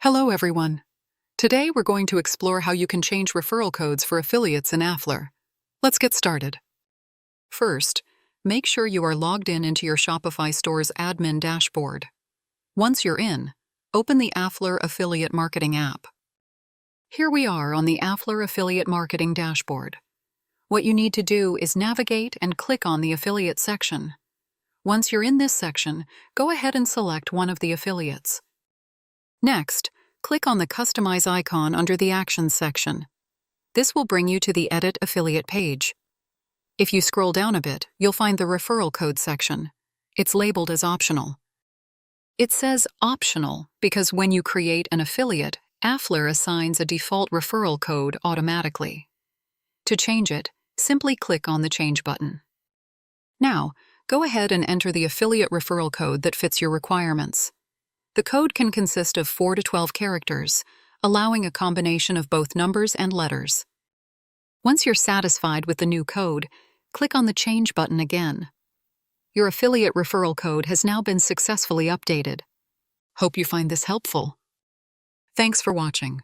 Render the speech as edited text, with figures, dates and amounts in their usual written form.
Hello everyone. Today we're going to explore how you can change referral codes for affiliates in Afflr. Let's get started. First, make sure you are logged in into your Shopify store's admin dashboard. Once you're in, open the Afflr Affiliate Marketing app. Here we are on the Afflr Affiliate Marketing dashboard. What you need to do is navigate and click on the affiliate section. Once you're in this section, go ahead and select one of the affiliates. Next, click on the Customize icon under the Actions section. This will bring you to the Edit Affiliate page. If you scroll down a bit, you'll find the Referral Code section. It's labeled as Optional. It says Optional because when you create an affiliate, Afflr assigns a default referral code automatically. To change it, simply click on the Change button. Now, go ahead and enter the affiliate referral code that fits your requirements. The code can consist of 4 to 12 characters, allowing a combination of both numbers and letters. Once you're satisfied with the new code, click on the Change button again. Your affiliate referral code has now been successfully updated. Hope you find this helpful. Thanks for watching.